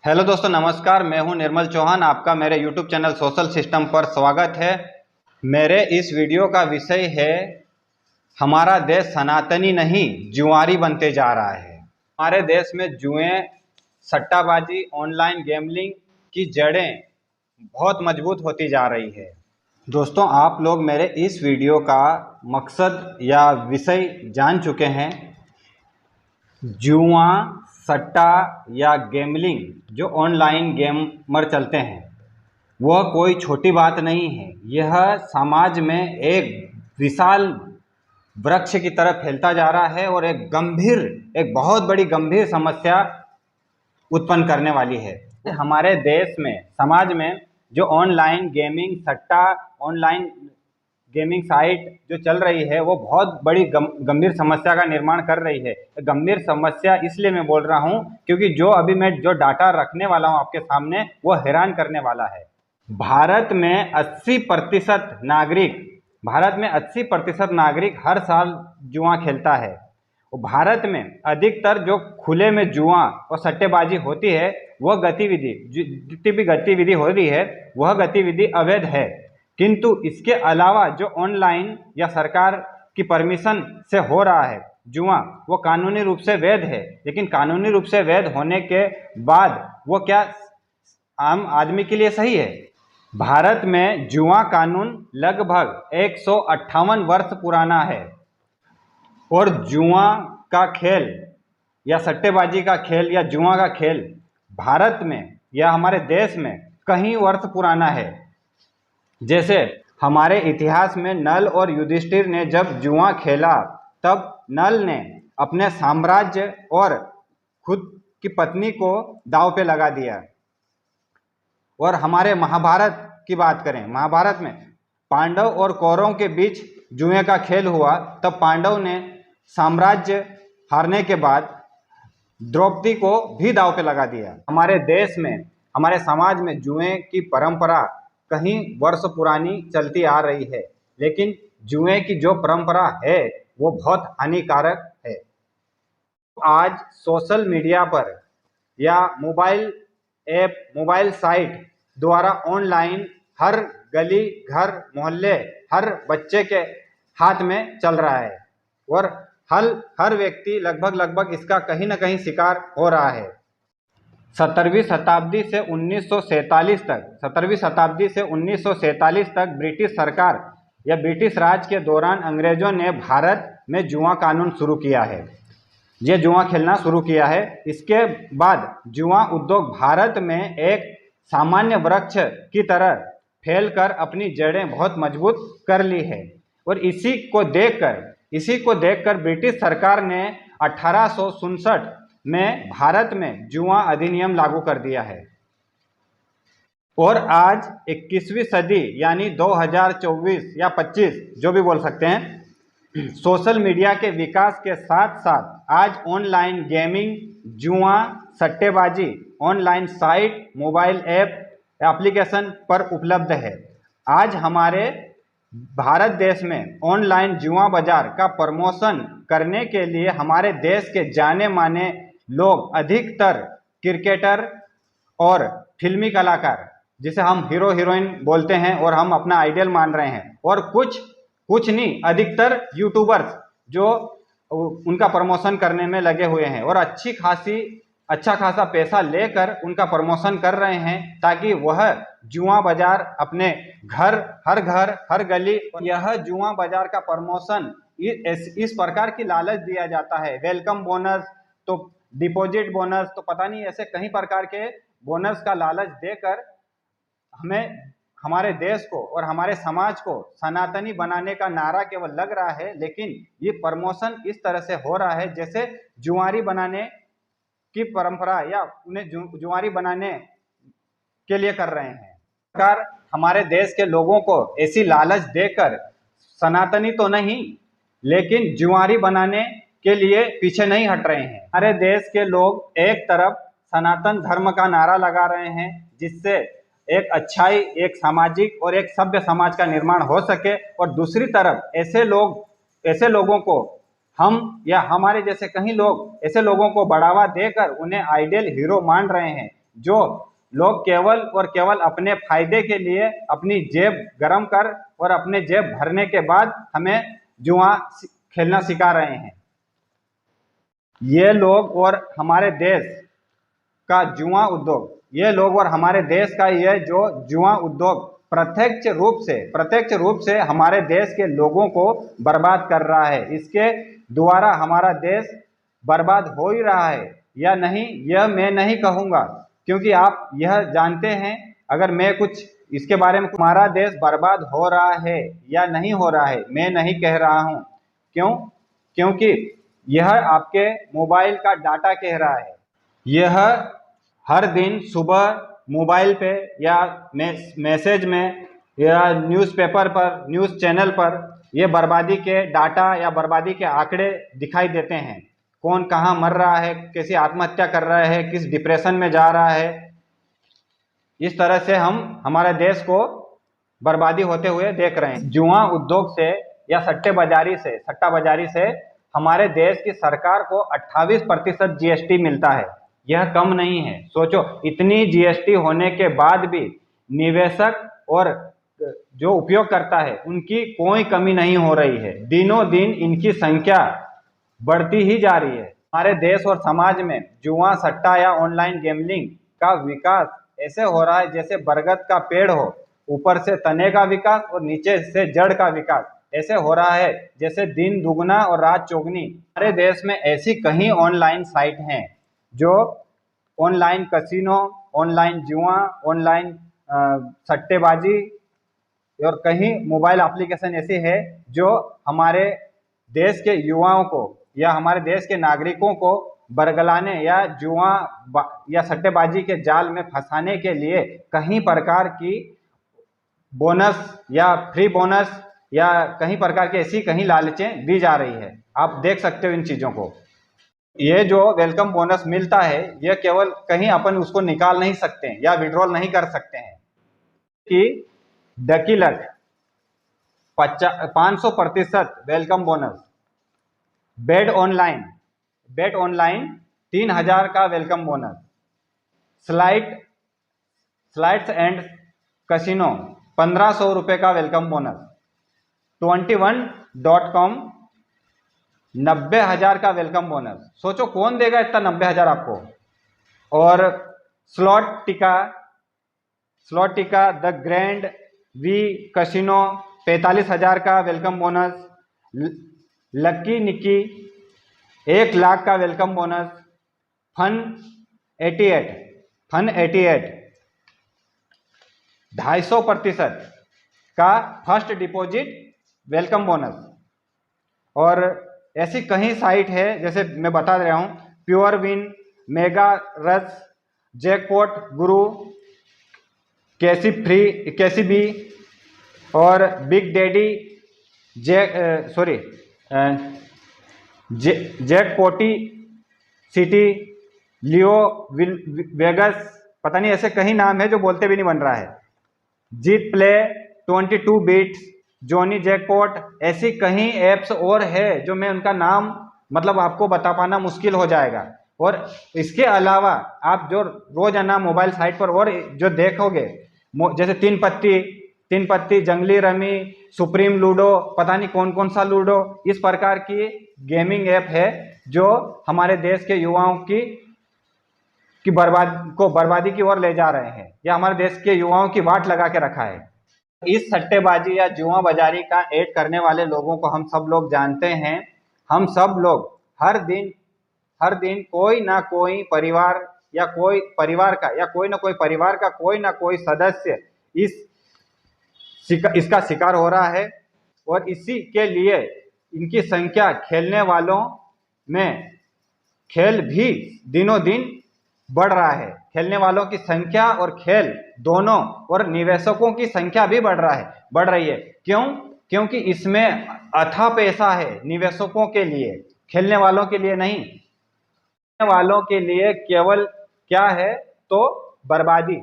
Hello दोस्तों, नमस्कार। मैं हूं निर्मल चौहान। आपका मेरे YouTube चैनल सोशल सिस्टम पर स्वागत है। मेरे इस वीडियो का विषय है, हमारा देश सनातनी नहीं जुआरी बनते जा रहा है। हमारे देश में जुए, सट्टाबाजी, ऑनलाइन गैम्बलिंग की जड़ें बहुत मजबूत होती जा रही है। दोस्तों, आप लोग मेरे इस वीडियो का मकसद या विषय जान चुके हैं। जुआ, सट्टा या गैम्बलिंग जो ऑनलाइन गेमर चलते हैं, वह कोई छोटी बात नहीं है। यह समाज में एक विशाल वृक्ष की तरह फैलता जा रहा है और एक बहुत बड़ी गंभीर समस्या उत्पन्न करने वाली है। हमारे देश में, समाज में जो ऑनलाइन गेमिंग, सट्टा, ऑनलाइन गेमिंग साइट जो चल रही है, वो बहुत बड़ी गंभीर समस्या का निर्माण कर रही है। गंभीर समस्या इसलिए मैं बोल रहा हूं क्योंकि मैं जो डाटा रखने वाला हूं आपके सामने, वो हैरान करने वाला है। भारत में 80% नागरिक हर साल जुआ खेलता है। भारत में अधिकतर जो खुले में जुआ और सट्टेबाजी होती है, वह गतिविधि, जितनी भी गतिविधि हो रही है, वह गतिविधि अवैध है। किंतु इसके अलावा जो ऑनलाइन या सरकार की परमिशन से हो रहा है जुआ, वो कानूनी रूप से वैध है। लेकिन कानूनी रूप से वैध होने के बाद वो क्या आम आदमी के लिए सही है? भारत में जुआ कानून लगभग 158 वर्ष पुराना है और जुआ का खेल या सट्टेबाजी का खेल या जुआ का खेल भारत में या हमारे देश में कई वर्ष पुराना है। जैसे हमारे इतिहास में नल और युधिष्ठिर ने जब जुआ खेला, तब नल ने अपने साम्राज्य और खुद की पत्नी को दांव पे लगा दिया। और हमारे महाभारत की बात करें, महाभारत में पांडव और कौरवों के बीच जुए का खेल हुआ, तब पांडव ने साम्राज्य हारने के बाद द्रौपदी को भी दांव पे लगा दिया। हमारे देश में, हमारे समाज में जुए की परंपरा कहीं वर्ष पुरानी चलती आ रही है, लेकिन जुए की जो परंपरा है वो बहुत हानिकारक है। आज सोशल मीडिया पर या मोबाइल ऐप, मोबाइल साइट द्वारा ऑनलाइन हर गली, घर, मोहल्ले, हर बच्चे के हाथ में चल रहा है और हर व्यक्ति लगभग इसका कहीं ना कहीं शिकार हो रहा है। 17वीं शताब्दी से 1947 तक ब्रिटिश सरकार या ब्रिटिश राज के दौरान अंग्रेजों ने भारत में जुआ कानून शुरू किया है। ये जुआ खेलना शुरू किया है। इसके बाद जुआ उद्योग भारत में एक सामान्य वृक्ष की तरह फैलकर अपनी जड़ें बहुत मजबूत कर ली है। और इसी को देखकर ब्रिटिश सरकार ने 1867 में भारत में जुआ अधिनियम लागू कर दिया है। और आज 21वीं सदी यानी 2024 या 25 जो भी बोल सकते हैं, सोशल मीडिया के विकास के साथ साथ आज ऑनलाइन गेमिंग, जुआ, सट्टेबाजी online site, mobile app, application पर उपलब्ध है। आज हमारे भारत देश में ऑनलाइन जुआ बाजार का प्रमोशन करने के लिए हमारे देश के जाने माने लोग, अधिकतर क्रिकेटर और फिल्मी कलाकार, जिसे हम हीरो हीरोइन बोलते हैं और हम अपना आइडियल मान रहे हैं, और कुछ नहीं, अधिकतर यूट्यूबर्स जो उनका प्रमोशन करने में लगे हुए हैं और अच्छा खासा पैसा लेकर उनका प्रमोशन कर रहे हैं, ताकि वह जुआ बाजार अपने हर गली, यह जुआ बाजार का प्रमोशन इस प्रकार की लालच दिया जाता है। वेलकम बोनस, तो डिपॉजिट बोनस, तो पता नहीं ऐसे कई प्रकार के बोनस का लालच देकर हमें, हमारे देश को और हमारे समाज को सनातनी बनाने का नारा केवल लग रहा है, लेकिन ये प्रमोशन इस तरह से हो रहा है जैसे जुआरी बनाने की परंपरा या उन्हें जुआरी बनाने के लिए कर रहे हैं। सरकार हमारे देश के लोगों को ऐसी लालच देकर सनातनी तो नहीं, लेकिन जुआरी बनाने के लिए पीछे नहीं हट रहे हैं। हमारे देश के लोग एक तरफ सनातन धर्म का नारा लगा रहे हैं, जिससे एक अच्छाई, एक सामाजिक और एक सभ्य समाज का निर्माण हो सके, और दूसरी तरफ ऐसे लोगों को हम या हमारे जैसे कई लोग ऐसे लोगों को बढ़ावा देकर उन्हें आइडियल हीरो मान रहे हैं। जो लोग केवल और केवल अपने फायदे के लिए अपनी जेब गरम कर और अपने जेब भरने के बाद हमें जुआ खेलना सिखा रहे हैं। ये लोग और हमारे देश का जुआ उद्योग, ये लोग और हमारे देश का ये जो जुआ उद्योग प्रत्यक्ष रूप से हमारे देश के लोगों को बर्बाद कर रहा है। इसके द्वारा हमारा देश बर्बाद हो ही रहा है या नहीं, यह मैं नहीं कहूँगा, क्योंकि आप यह जानते हैं। अगर मैं कुछ इसके बारे में, हमारा देश बर्बाद हो रहा है या नहीं हो रहा है, मैं नहीं कह रहा हूँ। क्यों? क्योंकि यह आपके मोबाइल का डाटा कह रहा है। यह हर दिन सुबह मोबाइल पे या मैसेज में या न्यूज़पेपर पर, न्यूज़ चैनल पर ये बर्बादी के डाटा या बर्बादी के आंकड़े दिखाई देते हैं। कौन कहाँ मर रहा है, कैसी आत्महत्या कर रहा है, किस डिप्रेशन में जा रहा है। इस तरह से हम हमारे देश को बर्बादी होते हुए देख रहे हैं। जुआ उद्योग से या सट्टा बाजारी से हमारे देश की सरकार को 28% जीएसटी मिलता है। यह कम नहीं है। सोचो, इतनी जीएसटी होने के बाद भी निवेशक और जो उपयोग करता है उनकी कोई कमी नहीं हो रही है। दिनों दिन इनकी संख्या बढ़ती ही जा रही है। हमारे देश और समाज में जुआ, सट्टा या ऑनलाइन गैम्बलिंग का विकास ऐसे हो रहा है जैसे बरगद का पेड़ हो, ऊपर से तने का विकास और नीचे से जड़ का विकास। ऐसे हो रहा है जैसे दिन दुगना और रात चौगनी। हमारे देश में ऐसी कई ऑनलाइन साइट हैं जो ऑनलाइन कसिनो, ऑनलाइन जुआ, ऑनलाइन सट्टेबाजी और कई मोबाइल एप्लीकेशन ऐसे हैं जो हमारे देश के युवाओं को या हमारे देश के नागरिकों को बरगलाने या जुआ या सट्टेबाजी के जाल में फंसाने के लिए कई प्रकार की बोनस या फ्री बोनस या कई प्रकार की ऐसी कहीं लालचें दी जा रही है। आप देख सकते हो इन चीज़ों को। ये जो वेलकम बोनस मिलता है, यह केवल कहीं अपन उसको निकाल नहीं सकते हैं या विड्रॉल नहीं कर सकते हैं कि डकीलक 500% वेलकम बोनस। बेट ऑनलाइन 3000 का welcome bonus. Slides and casino 1500 रुपये का वेलकम बोनस। 21.com 90,000 का वेलकम बोनस। सोचो कौन देगा इतना 90,000 आपको। और स्लॉट टिका द ग्रैंड वी कसिनो 45,000 का वेलकम बोनस। लकी निकी 1 लाख का वेलकम बोनस। फन 88 250% का फर्स्ट डिपॉजिट वेलकम बोनस। और ऐसी कई साइट है, जैसे मैं बता रहा हूँ, प्योर विन, मेगा रस, जैकपॉट गुरु, कैसीबी और बिग डैडी, जैकपॉटी सिटी, लियो वेगस, पता नहीं ऐसे कई नाम है जो बोलते भी नहीं बन रहा है। जीत प्ले, 22 बिट्स, जॉनी जैकपॉट, ऐसी कई ऐप्स और है जो मैं उनका नाम मतलब आपको बता पाना मुश्किल हो जाएगा। और इसके अलावा आप जो रोजाना मोबाइल साइट पर और जो देखोगे, जैसे तीन पत्ती, जंगली रमी, सुप्रीम लूडो, पता नहीं कौन कौन सा लूडो, इस प्रकार की गेमिंग ऐप है जो हमारे देश के युवाओं की बर्बादी की ओर ले जा रहे हैं या हमारे देश के युवाओं की वाट लगा के रखा है। इस सट्टेबाजी या जुआ बाजारी का ऐड करने वाले लोगों को हम सब लोग जानते हैं। हम सब लोग हर दिन कोई ना कोई परिवार या कोई ना कोई सदस्य इसका शिकार हो रहा है। और इसी के लिए इनकी संख्या, खेलने वालों में खेल भी दिनों दिन बढ़ रहा है। खेलने वालों की संख्या और खेल दोनों, और निवेशकों की संख्या भी बढ़ रही है। क्यों? क्योंकि इसमें अथाह पैसा है निवेशकों के लिए, खेलने वालों के लिए नहीं। खेलने वालों के लिए केवल क्या है तो बर्बादी।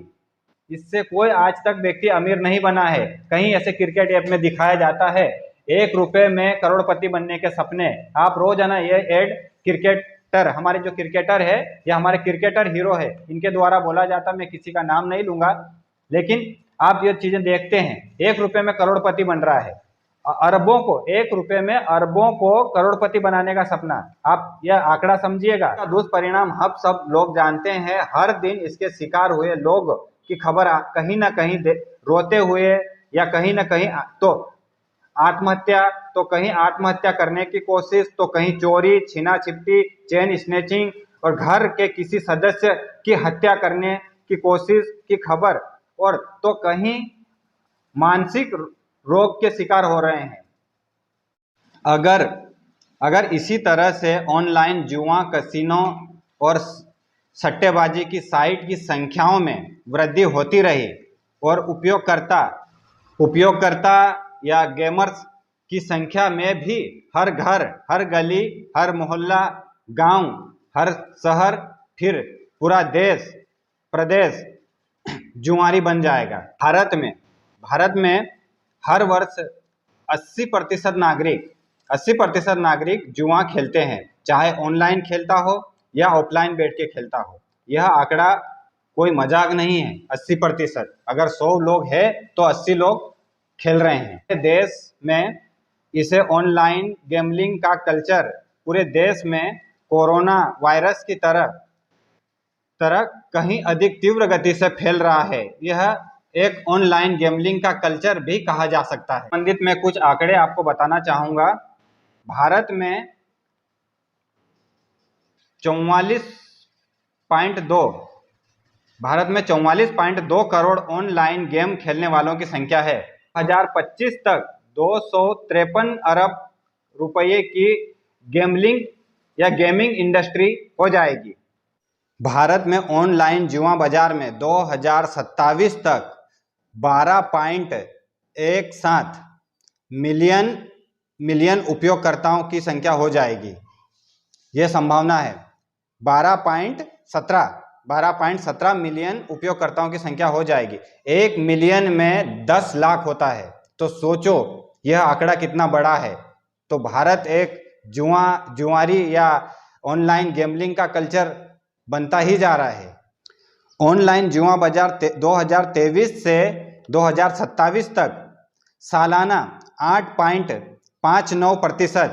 इससे कोई आज तक व्यक्ति अमीर नहीं बना है। कहीं ऐसे क्रिकेट ऐप में दिखाया जाता है 1 रुपये में करोड़पति बनने के सपने। आप रोजाना ये ऐड क्रिकेट हमारे जो क्रिकेटर है या हमारे क्रिकेटर हीरो है, इनके द्वारा बोला जाता, मैं किसी का नाम नहीं लूंगा, लेकिन आप ये चीजें देखते हैं, 1 रुपए में करोड़पति बन रहा है, अरबों को, 1 रुपए में अरबों को करोड़पति बनाने का सपना। आप यह आंकड़ा समझिएगा। दुष्परिणाम हम सब लोग जानते हैं, हर दिन इसके शिकार हुए लोग की खबर कहीं ना कहीं रोते हुए या कहीं ना कहीं तो आत्महत्या, तो कहीं आत्महत्या करने की कोशिश, तो कहीं चोरी, छीना छिपटी, चेन स्नेचिंग और घर के किसी सदस्य की हत्या करने की कोशिश की खबर, और तो कहीं मानसिक रोग के शिकार हो रहे हैं। अगर इसी तरह से ऑनलाइन जुआ, कसिनो और सट्टेबाजी की साइट की संख्याओं में वृद्धि होती रही और उपयोगकर्ता या गेमर्स की संख्या में भी हर घर, हर गली, हर मोहल्ला, गांव, हर शहर, फिर पूरा देश प्रदेश जुआरी बन जाएगा। भारत में हर वर्ष 80% नागरिक जुआ खेलते हैं, चाहे ऑनलाइन खेलता हो या ऑफलाइन बैठ के खेलता हो। यह आंकड़ा कोई मजाक नहीं है, 80%। अगर 100 लोग हैं तो 80 लोग खेल रहे हैं। देश में इसे ऑनलाइन गैम्बलिंग का कल्चर पूरे देश में कोरोना वायरस की तरह कहीं अधिक तीव्र गति से फैल रहा है। यह एक ऑनलाइन गैम्बलिंग का कल्चर भी कहा जा सकता है। संबंधित मैं कुछ आंकड़े आपको बताना चाहूंगा। भारत में 44.2 करोड़ ऑनलाइन गेम खेलने वालों की संख्या है। 2025 तक 253 अरब रुपये की गैम्बलिंग या गेमिंग इंडस्ट्री हो जाएगी। भारत में ऑनलाइन जुआ बाजार में 2027 तक 12.17 मिलियन उपयोगकर्ताओं की संख्या हो जाएगी। यह संभावना है। 12.17 मिलियन उपयोगकर्ताओं की संख्या हो जाएगी। 1 मिलियन में 10 लाख होता है, तो सोचो यह आंकड़ा कितना बड़ा है। तो भारत एक जुआरी या ऑनलाइन गैम्बलिंग का कल्चर बनता ही जा रहा है। ऑनलाइन जुआ बाजार 2023 से 2027 तक सालाना 8.59%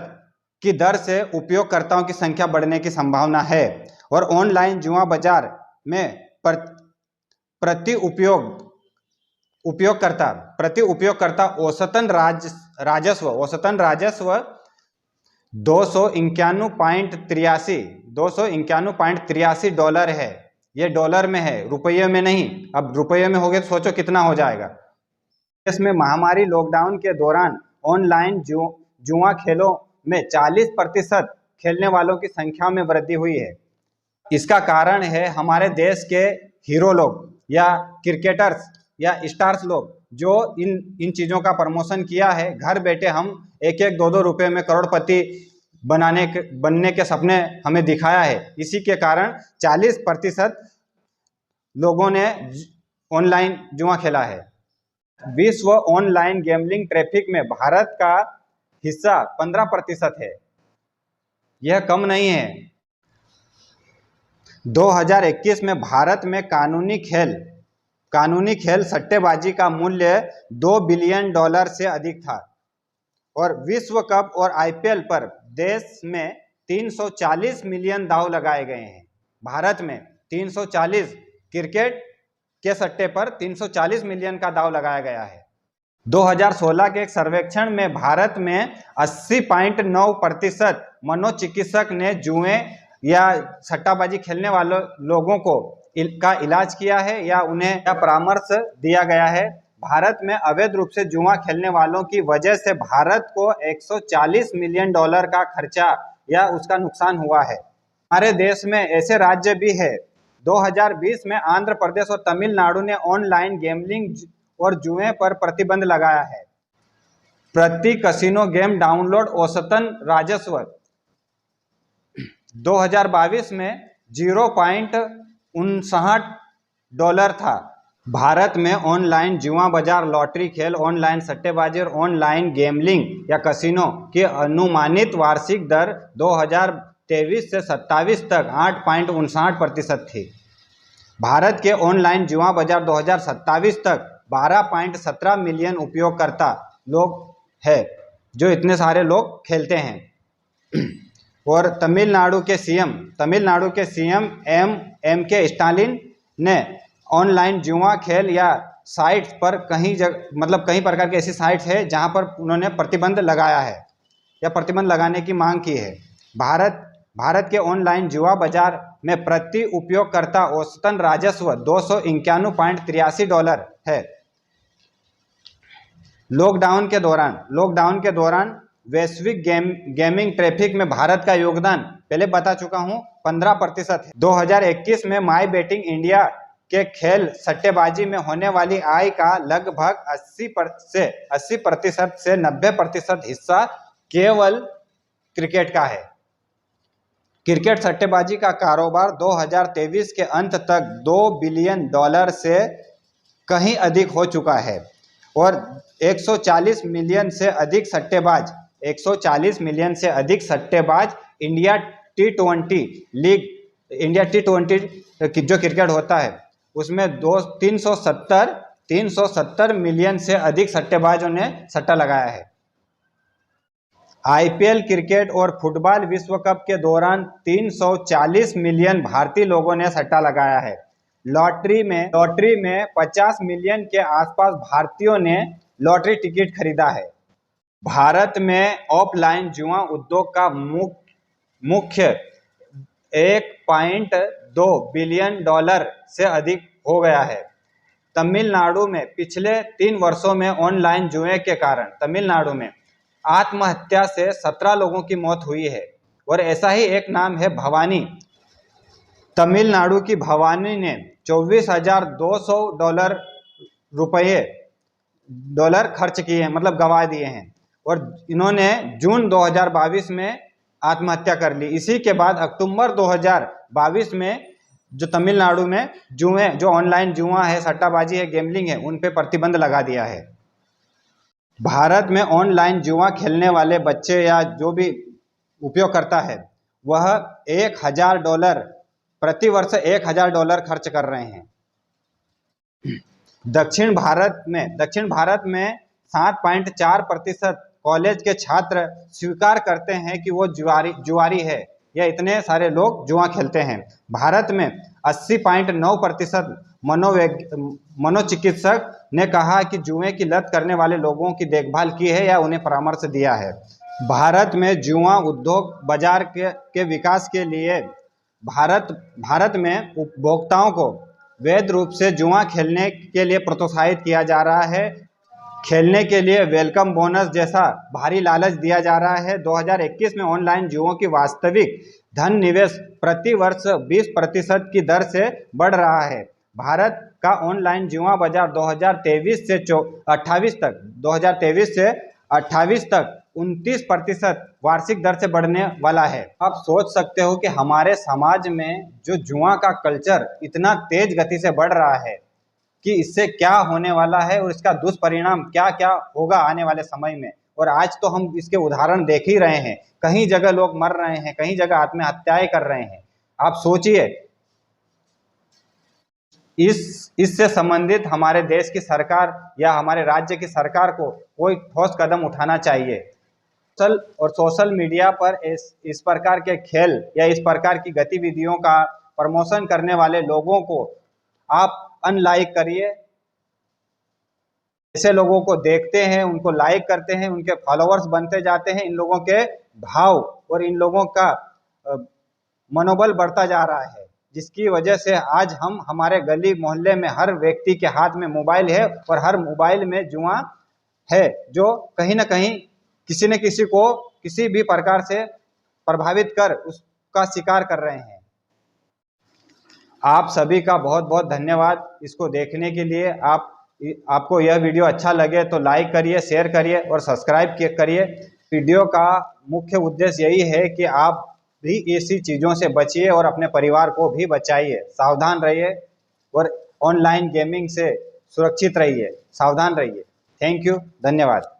की दर से उपयोगकर्ताओं की संख्या बढ़ने की संभावना है, और ऑनलाइन जुआ बाजार में प्रति उपयोगकर्ता औसतन राजस्व 291.83 डॉलर है। ये डॉलर में है, रुपये में नहीं। अब रुपये में हो गए तो सोचो कितना हो जाएगा। देश में महामारी लॉकडाउन के दौरान ऑनलाइन जुआ खेलों में 40% खेलने वालों की संख्या में वृद्धि हुई है। इसका कारण है हमारे देश के हीरो लोग या क्रिकेटर्स या स्टार्स लोग जो इन चीज़ों का प्रमोशन किया है। घर बैठे हम 1-1, 2-2 रुपये में करोड़पति बनने के सपने हमें दिखाया है। इसी के कारण 40% लोगों ने ऑनलाइन जुआ खेला है। विश्व ऑनलाइन गैम्बलिंग ट्रैफिक में भारत का हिस्सा 15% है। यह कम नहीं है। 2021 में भारत में कानूनी खेल सट्टेबाजी का मूल्य $2 बिलियन से अधिक था, और विश्व कप और आईपीएल पर देश में 340 मिलियन दांव लगाए गए हैं। भारत में 340 क्रिकेट के सट्टे पर 340 मिलियन का दांव लगाया गया है। 2016 के एक सर्वेक्षण में भारत में 80.9% मनोचिकित्सक ने जुए या सट्टाबाजी खेलने वाले लोगों का इलाज किया है या उन्हें परामर्श दिया गया है। भारत में अवैध रूप से जुआ खेलने वालों की वजह से भारत को $140 मिलियन का खर्चा या उसका नुकसान हुआ है। हमारे देश में ऐसे राज्य भी है। 2020 में आंध्र प्रदेश और तमिलनाडु ने ऑनलाइन गैम्बलिंग और जुए पर प्रतिबंध लगाया है। प्रति कसिनो गेम डाउनलोड औसतन राजस्व 2022 में $0.59 था। भारत में ऑनलाइन जुआ बाजार, लॉटरी खेल, ऑनलाइन सट्टेबाजी और ऑनलाइन गैम्बलिंग या कसिनो की अनुमानित वार्षिक दर 2023 से 27 तक 8.59% थी। भारत के ऑनलाइन जुआ बाजार 2027 तक 12.17 मिलियन उपयोगकर्ता लोग हैं, जो इतने सारे लोग खेलते हैं। और तमिलनाडु के सीएम एम के स्टालिन ने ऑनलाइन जुआ खेल या साइट्स पर कई प्रकार की ऐसी साइट्स है जहां पर उन्होंने प्रतिबंध लगाया है या प्रतिबंध लगाने की मांग की है। भारत के ऑनलाइन जुआ बाजार में प्रति उपयोगकर्ता औसतन राजस्व $291.83 है। लॉकडाउन के दौरान वैश्विक गेमिंग ट्रैफिक में भारत का योगदान पहले बता चुका हूं 15% है। 2021 में माई बेटिंग इंडिया के खेल सट्टेबाजी में होने वाली आय का लगभग 80% से 90% हिस्सा केवल क्रिकेट का है। क्रिकेट सट्टेबाजी का कारोबार 2023 के अंत तक $2 बिलियन से कहीं अधिक हो चुका है और 140 मिलियन से अधिक सट्टेबाज इंडिया T20 जो क्रिकेट होता है उसमें 370 मिलियन से अधिक सट्टेबाजों ने सट्टा लगाया है। आईपीएल क्रिकेट और फुटबॉल विश्व कप के दौरान 340 मिलियन भारतीय लोगों ने सट्टा लगाया है। लॉटरी में 50 मिलियन के आसपास भारतीयों ने लॉटरी टिकट खरीदा है। भारत में ऑफलाइन जुआ उद्योग का मुख्य $1.2 बिलियन से अधिक हो गया है। तमिलनाडु में पिछले 3 वर्षों में ऑनलाइन जुए के कारण तमिलनाडु में आत्महत्या से 17 लोगों की मौत हुई है और ऐसा ही एक नाम है भवानी। तमिलनाडु की भवानी ने $24,200 खर्च किए हैं, गंवा दिए हैं और इन्होंने जून 2022 में आत्महत्या कर ली। इसी के बाद अक्टूबर 2022 में जो तमिलनाडु में जो ऑनलाइन जुआ है, सट्टाबाजी है, गैम्बलिंग है, उन पे प्रतिबंध लगा दिया है। भारत में ऑनलाइन जुआ खेलने वाले बच्चे या जो भी उपयोगकर्ता है वह $1,000 प्रतिवर्ष $1,000 खर्च कर रहे हैं। दक्षिण भारत में 7.4% कॉलेज के छात्र स्वीकार करते हैं कि वो जुआरी है या इतने सारे लोग जुआ खेलते हैं। भारत में 80.9% मनोचिकित्सक ने कहा कि जुए की लत करने वाले लोगों की देखभाल की है या उन्हें परामर्श दिया है। भारत में जुआ उद्योग बाजार के विकास के लिए भारत में उपभोक्ताओं को वैध रूप से जुआ खेलने के लिए प्रोत्साहित किया जा रहा है। खेलने के लिए वेलकम बोनस जैसा भारी लालच दिया जा रहा है। 2021 में ऑनलाइन जुओं की वास्तविक धन निवेश प्रति वर्ष 20% की दर से बढ़ रहा है। भारत का ऑनलाइन जुआ बाजार 2023 से 28 तक 29% वार्षिक दर से बढ़ने वाला है। आप सोच सकते हो कि हमारे समाज में जो जुआ का कल्चर इतना तेज गति से बढ़ रहा है कि इससे क्या होने वाला है और इसका दुष्परिणाम क्या क्या होगा आने वाले समय में। और आज तो हम इसके उदाहरण देख ही रहे हैं, कहीं जगह लोग मर रहे हैं, कहीं जगह आत्महत्याएं कर रहे हैं। आप सोचिए, इससे संबंधित हमारे देश की सरकार या हमारे राज्य की सरकार को कोई ठोस कदम उठाना चाहिए। सोशल मीडिया पर इस प्रकार के खेल या इस प्रकार की गतिविधियों का प्रमोशन करने वाले लोगों को आप अनलाइक करिए। ऐसे लोगों को देखते हैं, उनको लाइक करते हैं, उनके फॉलोअर्स बनते जाते हैं, इन लोगों के भाव और इन लोगों का मनोबल बढ़ता जा रहा है, जिसकी वजह से आज हम हमारे गली मोहल्ले में हर व्यक्ति के हाथ में मोबाइल है और हर मोबाइल में जुआ है, जो कहीं ना कहीं किसी न किसी को किसी भी प्रकार से प्रभावित कर उसका शिकार कर रहे हैं। आप सभी का बहुत बहुत धन्यवाद इसको देखने के लिए। आपको यह वीडियो अच्छा लगे तो लाइक करिए, शेयर करिए और सब्सक्राइब करिए। वीडियो का मुख्य उद्देश्य यही है कि आप भी ऐसी चीज़ों से बचिए और अपने परिवार को भी बचाइए। सावधान रहिए और ऑनलाइन गेमिंग से सुरक्षित रहिए, सावधान रहिए। थैंक यू, धन्यवाद।